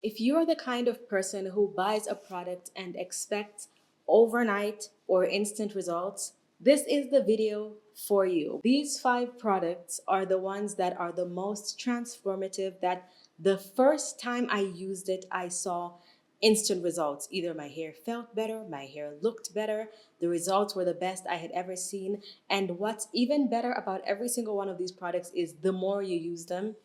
If you are the kind of person who buys a product and expects overnight or instant results, this is the video for you. These 5 products are the ones that are the most transformative, that the first time I used it, I saw instant results. Either my hair felt better, my hair looked better, the results were the best I had ever seen. And what's even better about every single one of these products is the more you use them,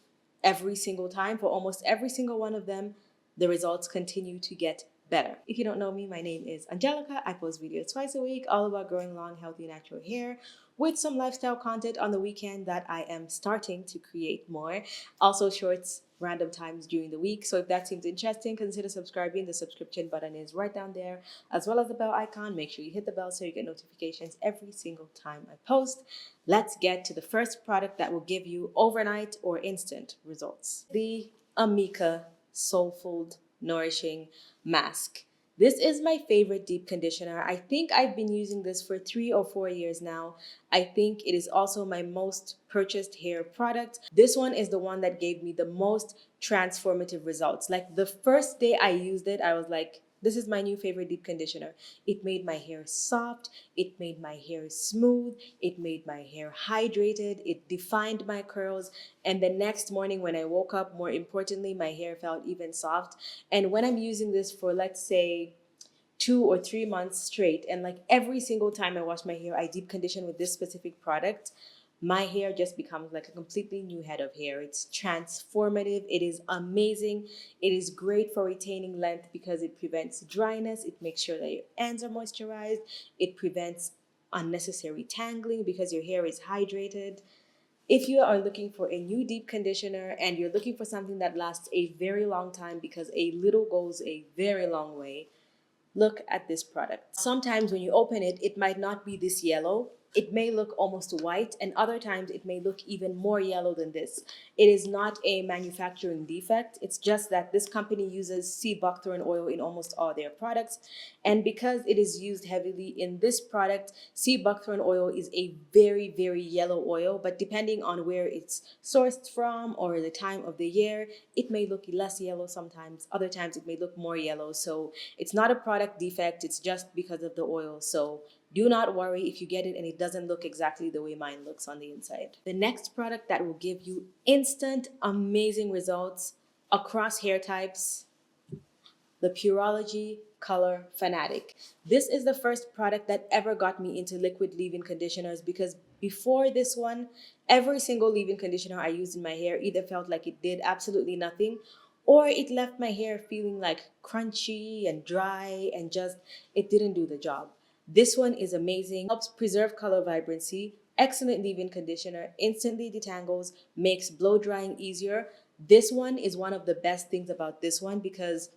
every single time, for almost every single one of them, the results continue to get better. If you don't know me, my name is Angelica. I post videos twice a week, all about growing long, healthy, natural hair, with some lifestyle content on the weekend that I am starting to create more. Also, shorts random times during the week. So if that seems interesting, consider subscribing. The subscription button is right down there, as well as the bell icon. Make sure you hit the bell so you get notifications every single time I post. Let's get to the first product that will give you overnight or instant results. The Amika Soulful Nourishing Mask. This is my favorite deep conditioner. I think I've been using this for 3 or 4 years now. I think it is also my most purchased hair product. This one is the one that gave me the most transformative results. Like the first day I used it, I was like, this is my new favorite deep conditioner. It made my hair soft, it made my hair smooth, it made my hair hydrated, it defined my curls, and the next morning when I woke up, more importantly, my hair felt even soft. And when I'm using this for, let's say, 2 or 3 months straight, and like every single time I wash my hair, I deep condition with this specific product, my hair just becomes like a completely new head of hair. It's transformative. It is amazing. It is great for retaining length because it prevents dryness. It makes sure that your ends are moisturized. It prevents unnecessary tangling because your hair is hydrated. If you are looking for a new deep conditioner and you're looking for something that lasts a very long time, because a little goes a very long way, look at this product. Sometimes when you open it, it might not be this yellow. It may look almost white, and other times it may look even more yellow than this. It is not a manufacturing defect. It's just that this company uses sea buckthorn oil in almost all their products. And because it is used heavily in this product, sea buckthorn oil is a very, very yellow oil, but depending on where it's sourced from or the time of the year, it may look less yellow sometimes. Other times it may look more yellow. So it's not a product defect, it's just because of the oil. So do not worry if you get it and it doesn't look exactly the way mine looks on the inside. The next product that will give you instant, amazing results across hair types, the Pureology Color Fanatic. This is the first product that ever got me into liquid leave-in conditioners, because before this one, every single leave-in conditioner I used in my hair either felt like it did absolutely nothing, or it left my hair feeling like crunchy and dry and just, it didn't do the job. This one is amazing, helps preserve color vibrancy, excellent leave-in conditioner, instantly detangles, makes blow drying easier. This one is one of the best things about this one because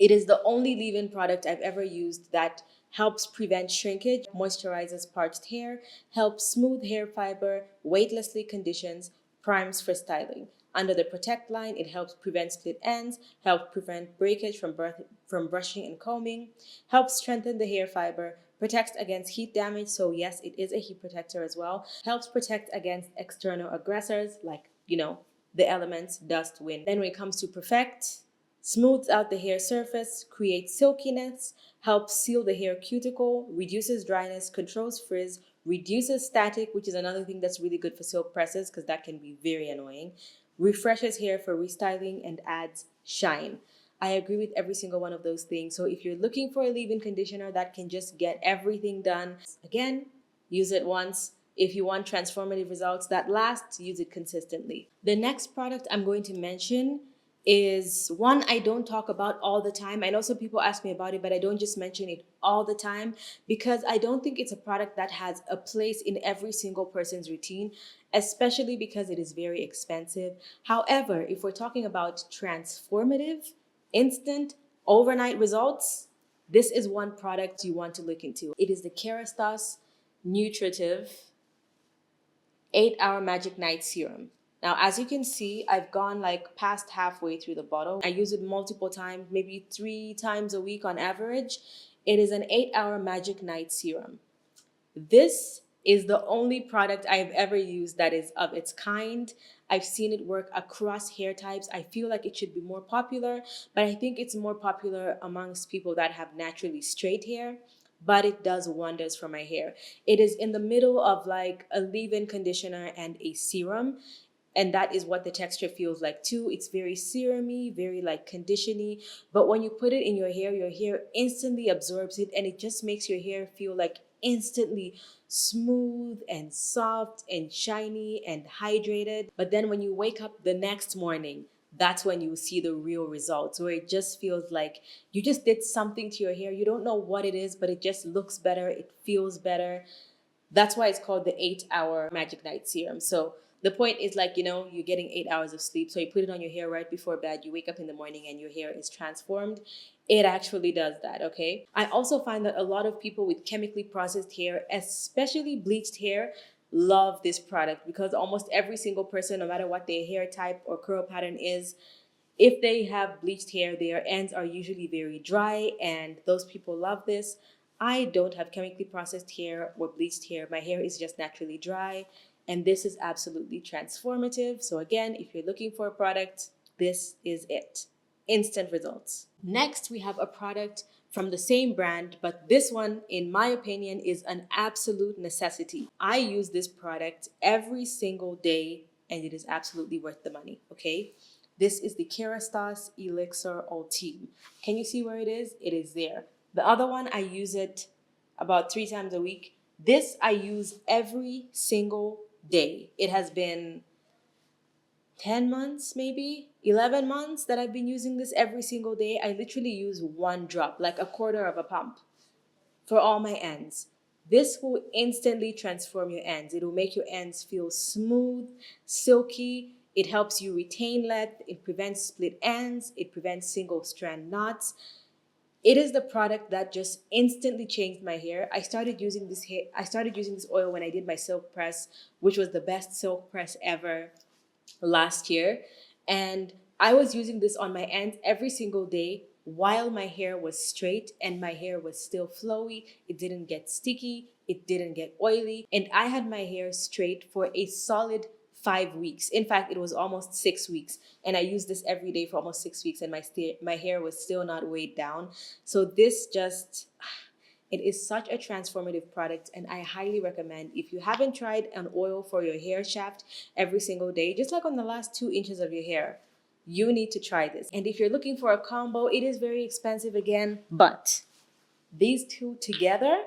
it is the only leave-in product I've ever used that helps prevent shrinkage, moisturizes parched hair, helps smooth hair fiber, weightlessly conditions, primes for styling. Under the Protect line, it helps prevent split ends, helps prevent breakage from brushing and combing, helps strengthen the hair fiber, protects against heat damage, so yes, it is a heat protector as well, helps protect against external aggressors like, the elements, dust, wind. Then when it comes to Perfect, smooths out the hair surface, creates silkiness, helps seal the hair cuticle, reduces dryness, controls frizz, reduces static, which is another thing that's really good for silk presses because that can be very annoying, refreshes hair for restyling, and adds shine. I agree with every single one of those things. So if you're looking for a leave-in conditioner that can just get everything done, again, use it once. If you want transformative results that last, use it consistently. The next product I'm going to mention is one I don't talk about all the time. I know some people ask me about it, but I don't just mention it all the time because I don't think it's a product that has a place in every single person's routine, especially because it is very expensive. However, if we're talking about transformative, instant, overnight results, this is one product you want to look into. It is the Kerastase Nutritive 8-Hour Magic Night Serum. Now, as you can see, I've gone like past halfway through the bottle. I use it multiple times, maybe 3 times a week on average. It is an 8-Hour Magic Night Serum. This is the only product I've ever used that is of its kind. I've seen it work across hair types. I feel like it should be more popular, but I think it's more popular amongst people that have naturally straight hair. But it does wonders for my hair. It is in the middle of like a leave-in conditioner and a serum, and that is what the texture feels like too. It's very serumy, very like conditiony, but when you put it in your hair instantly absorbs it, and it just makes your hair feel like instantly smooth and soft and shiny and hydrated. But then when you wake up the next morning, that's when you see the real results, where it just feels like you just did something to your hair. You don't know what it is, but it just looks better, it feels better. That's why it's called the 8 hour Magic Night Serum. So the point is, like, you're getting 8 hours of sleep. So you put it on your hair right before bed, you wake up in the morning and your hair is transformed. It actually does that, okay? I also find that a lot of people with chemically processed hair, especially bleached hair, love this product because almost every single person, no matter what their hair type or curl pattern is, if they have bleached hair, their ends are usually very dry, and those people love this. I don't have chemically processed hair or bleached hair. My hair is just naturally dry, and this is absolutely transformative. So, again, if you're looking for a product, this is it. Instant results. Next, we have a product from the same brand, but this one, in my opinion, is an absolute necessity. I use this product every single day, and it is absolutely worth the money, okay? This is the Kerastase Elixir Ultime. Can you see where it is? It is there. The other one, I use it about 3 times a week. This I use every single day. It has been 10 months, maybe 11 months that I've been using this every single day. I literally use one drop, like a quarter of a pump, for all my ends. This will instantly transform your ends. It will make your ends feel smooth, silky. It helps you retain length. It prevents split ends. It prevents single strand knots. It is the product that just instantly changed my hair. I started using this oil when I did my silk press, which was the best silk press ever last year. And I was using this on my ends every single day while my hair was straight and my hair was still flowy. It didn't get sticky, it didn't get oily. And I had my hair straight for a solid 5 weeks. In fact, it was almost 6 weeks. And I used this every day for almost 6 weeks, and my hair was still not weighed down. So this just, it is such a transformative product, and I highly recommend. If you haven't tried an oil for your hair shaft every single day, just like on the last 2 inches of your hair, you need to try this. And if you're looking for a combo, it is very expensive again, but these two together,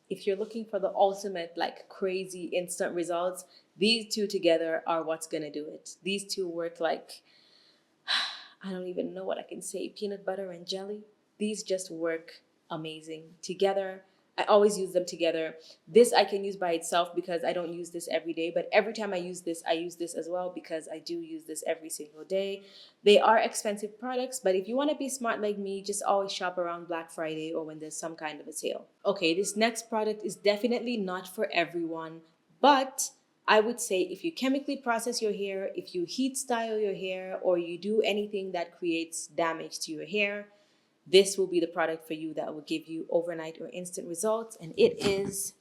if you're looking for the ultimate, like, crazy instant results, these two together are what's gonna do it. These two work like, I don't even know what I can say, peanut butter and jelly. These just work amazing together. I always use them together. This I can use by itself because I don't use this every day, but every time I use this as well because I do use this every single day. They are expensive products, but if you want to be smart like me, just always shop around Black Friday or when there's some kind of a sale. Okay, this next product is definitely not for everyone, but I would say if you chemically process your hair, if you heat style your hair, or you do anything that creates damage to your hair, this will be the product for you that will give you overnight or instant results, and it is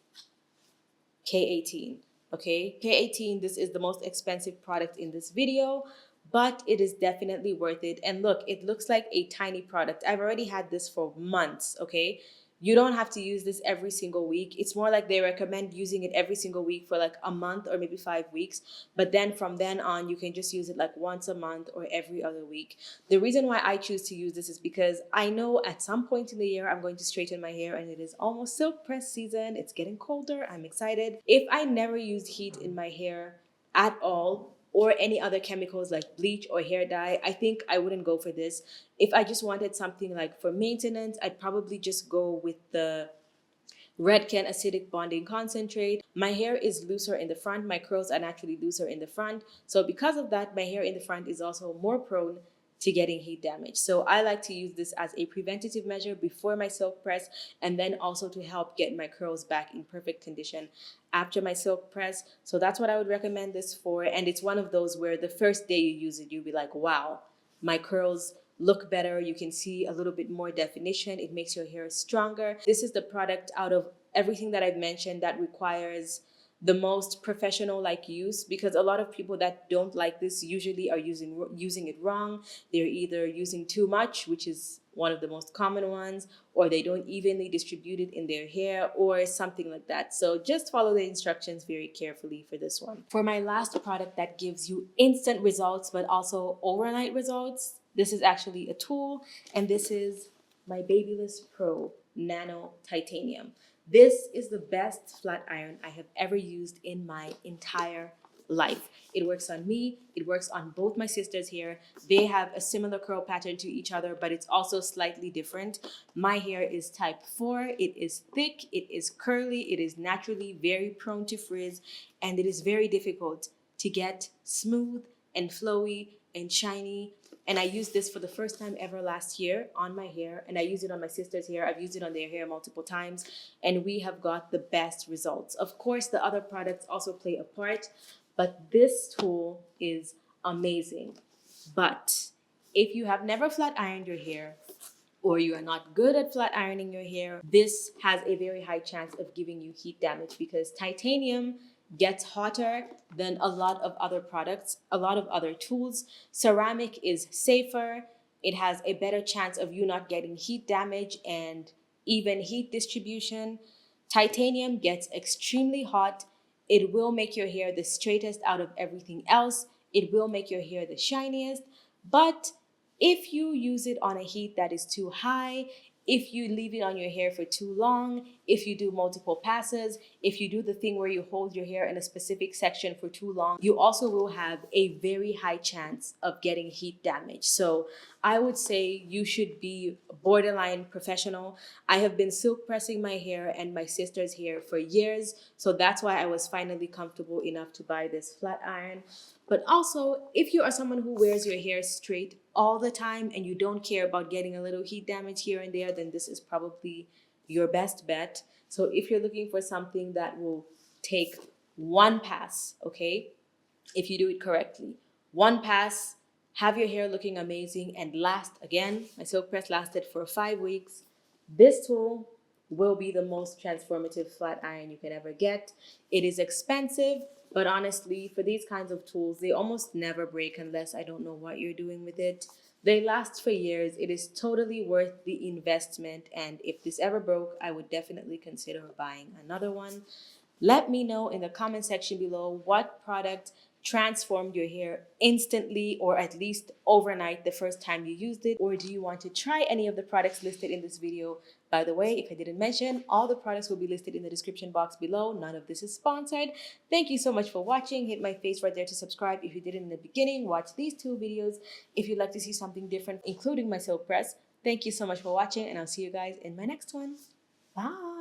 K18. Okay, K18, this is the most expensive product in this video, but it is definitely worth it. And look, it looks like a tiny product. I've already had this for months, okay? You don't have to use this every single week. It's more like they recommend using it every single week for like a month or maybe 5 weeks. But then from then on, you can just use it like once a month or every other week. The reason why I choose to use this is because I know at some point in the year, I'm going to straighten my hair, and it is almost silk press season. It's getting colder. I'm excited. If I never used heat in my hair at all, or any other chemicals like bleach or hair dye, I think I wouldn't go for this. If I just wanted something like for maintenance, I'd probably just go with the Redken Acidic Bonding Concentrate. My hair is looser in the front. My curls are naturally looser in the front. So because of that, my hair in the front is also more prone to getting heat damage. So I like to use this as a preventative measure before my silk press, and then also to help get my curls back in perfect condition after my silk press. So that's what I would recommend this for. And it's one of those where the first day you use it, you'll be like, wow, my curls look better. You can see a little bit more definition. It makes your hair stronger. This is the product out of everything that I've mentioned that requires the most professional like use, because a lot of people that don't like this usually are using it wrong. They're either using too much, which is one of the most common ones, or they don't evenly distribute it in their hair or something like that. So just follow the instructions very carefully for this one. For my last product that gives you instant results but also overnight results, this is actually a tool, and this is my Babyliss Pro Nano Titanium. This is the best flat iron I have ever used in my entire life. It works on me, it works on both my sisters' hair. They have a similar curl pattern to each other, but it's also slightly different. My hair is type 4, it is thick, it is curly, it is naturally very prone to frizz, and it is very difficult to get smooth and flowy and shiny. And I used this for the first time ever last year on my hair, and I used it on my sister's hair. I've used it on their hair multiple times, and we have got the best results. Of course, the other products also play a part, but this tool is amazing. But if you have never flat ironed your hair, or you are not good at flat ironing your hair, this has a very high chance of giving you heat damage, because titanium gets hotter than a lot of other products, a lot of other tools. Ceramic is safer. It has a better chance of you not getting heat damage and even heat distribution. Titanium gets extremely hot. It will make your hair the straightest out of everything else. It will make your hair the shiniest. But if you use it on a heat that is too high, if you leave it on your hair for too long, if you do multiple passes, if you do the thing where you hold your hair in a specific section for too long, you also will have a very high chance of getting heat damage. So I would say you should be borderline professional. I have been silk pressing my hair and my sister's hair for years, so that's why I was finally comfortable enough to buy this flat iron. But also, if you are someone who wears your hair straight all the time and you don't care about getting a little heat damage here and there, then this is probably your best bet. So if you're looking for something that will take one pass, okay, if you do it correctly, one pass, have your hair looking amazing and last, again, my silk press lasted for 5 weeks. This tool will be the most transformative flat iron you can ever get. It is expensive, but honestly, for these kinds of tools, they almost never break unless I don't know what you're doing with it. They last for years. It is totally worth the investment. And if this ever broke, I would definitely consider buying another one. Let me know in the comment section below what product transformed your hair instantly or at least overnight the first time you used it, or do you want to try any of the products listed in this video? By the way, if I didn't mention, all the products will be listed in the description box below. None of this is sponsored. Thank you so much for watching. Hit my face right there to subscribe if you didn't in the beginning. Watch these 2 videos if you'd like to see something different, including my silk press. Thank you so much for watching, and I'll see you guys in my next one. Bye.